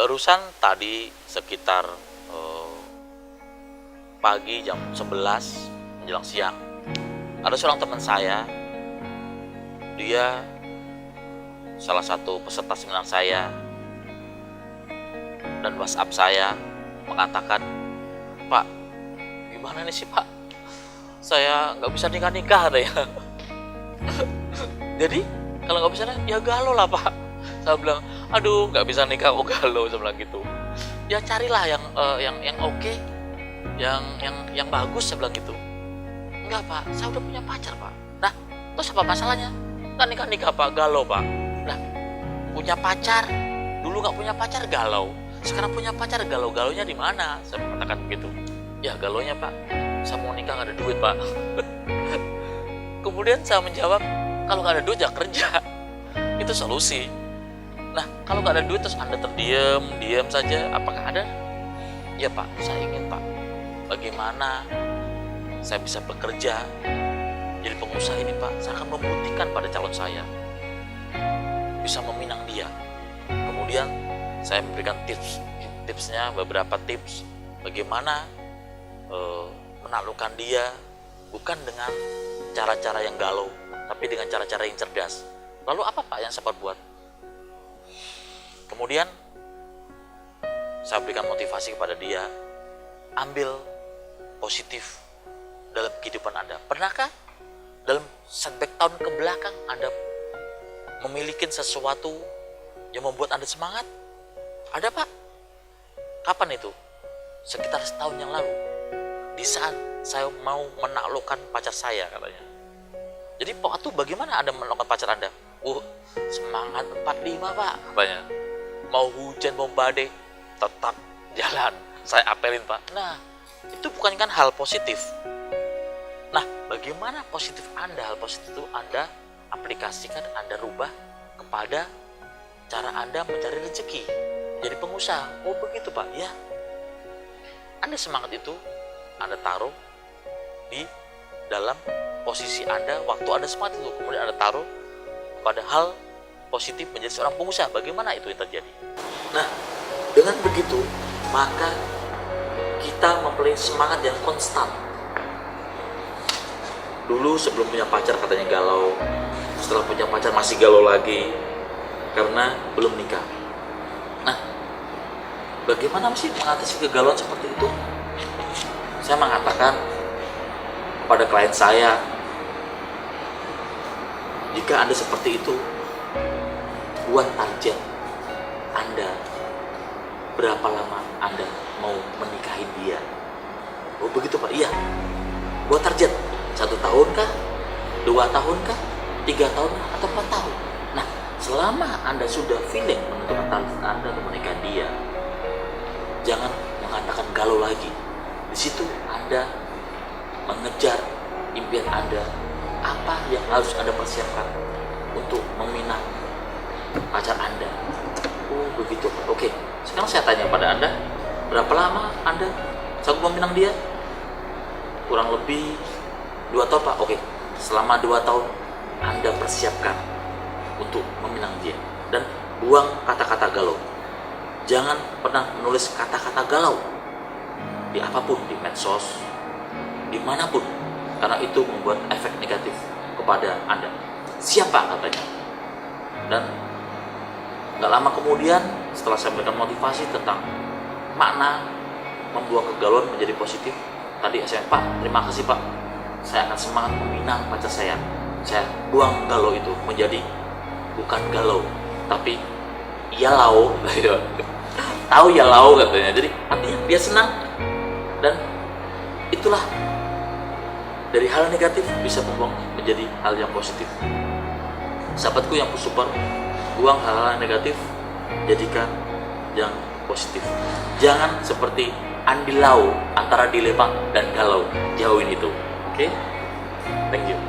Barusan tadi sekitar pagi jam 11 menjelang siang, ada seorang teman saya. Dia salah satu peserta seminar saya, dan WhatsApp saya mengatakan, "Pak, gimana nih sih Pak? Saya nggak bisa nikah-nikah deh." Jadi kalau nggak bisa ya galau lah Pak. Saya bilang, "Aduh, nggak bisa nikah kok galau." Saya bilang gitu. "Ya carilah yang oke, yang bagus." Saya bilang gitu. "Enggak Pak, saya udah punya pacar Pak." Nah, terus apa masalahnya? Nggak nikah-nikah Pak, galau Pak. Nah, punya pacar, dulu nggak punya pacar galau. Sekarang punya pacar, galau-galaunya di mana? Saya mengatakan begitu. "Ya galaunya Pak, saya mau nikah nggak ada duit Pak." Kemudian saya menjawab, "Kalau nggak ada duit ya kerja, itu solusi." Nah, kalau nggak ada duit terus Anda diam saja, apakah ada? "Ya Pak, saya ingin Pak, bagaimana saya bisa bekerja jadi pengusaha ini Pak? Saya akan membuktikan pada calon saya, bisa meminang dia." Kemudian saya memberikan tipsnya, beberapa tips bagaimana menaklukkan dia, bukan dengan cara-cara yang galau, tapi dengan cara-cara yang cerdas. Lalu apa Pak yang saya perbuat? Kemudian saya berikan motivasi kepada dia, ambil positif dalam kehidupan Anda. Pernahkah dalam setback tahun ke belakang Anda memiliki sesuatu yang membuat Anda semangat? Ada Pak. Kapan itu? Sekitar setahun yang lalu, di saat saya mau menaklukkan pacar saya katanya. Jadi waktu bagaimana Anda menaklukkan pacar Anda? Semangat 45 Pak katanya. Mau hujan mau badai tetap jalan. Saya apelin Pak. Nah, itu bukan kan hal positif. Nah, bagaimana positif Anda? Hal positif itu Anda aplikasikan, Anda rubah kepada cara Anda mencari rezeki, jadi pengusaha. Oh begitu Pak, ya. Anda semangat itu Anda taruh di dalam posisi Anda waktu Anda semangat itu, kemudian Anda taruh pada hal positif menjadi seorang pengusaha. Bagaimana itu yang terjadi? Nah, dengan begitu maka kita mempunyai semangat yang konstan. Dulu sebelum punya pacar katanya galau, setelah punya pacar masih galau lagi karena belum nikah. Nah, bagaimana sih mengatasi kegalauan seperti itu? Saya mengatakan kepada klien saya, jika Anda seperti itu, buat target Anda, berapa lama Anda mau menikahi dia. Oh begitu Pak, iya. Buat target 1 tahun kah, 2 tahun kah, 3 tahun kah, atau 4 tahun. Nah, selama Anda sudah feeling menentukan target Anda untuk menikah dia, jangan mengatakan galau lagi. Di situ Anda mengejar impian Anda, apa yang harus Anda persiapkan untuk meminang pacar Anda. Oh begitu Pak. Oke, sekarang saya tanya pada Anda, berapa lama Anda sanggup meminang dia? Kurang lebih 2 tahun Pak. Oke, selama 2 tahun Anda persiapkan untuk meminang dia, dan buang kata-kata galau. Jangan pernah menulis kata-kata galau di apapun, di medsos, dimanapun, karena itu membuat efek negatif kepada Anda. Siapa katanya? Dan gak lama kemudian, setelah saya memberikan motivasi tentang makna membuang kegalauan menjadi positif, tadi saya, "Pak, terima kasih Pak, saya akan semangat meminang pacar saya." Saya buang galau itu menjadi bukan galau, tapi ialau. Tahu ialau katanya. Jadi artinya dia senang, dan itulah dari hal negatif bisa membuang menjadi hal yang positif. Sahabatku yang super, buang hal-hal negatif, jadikan yang positif. Jangan seperti Andi Lau, antara dilema dan galau. Jauhin itu. Oke? Thank you.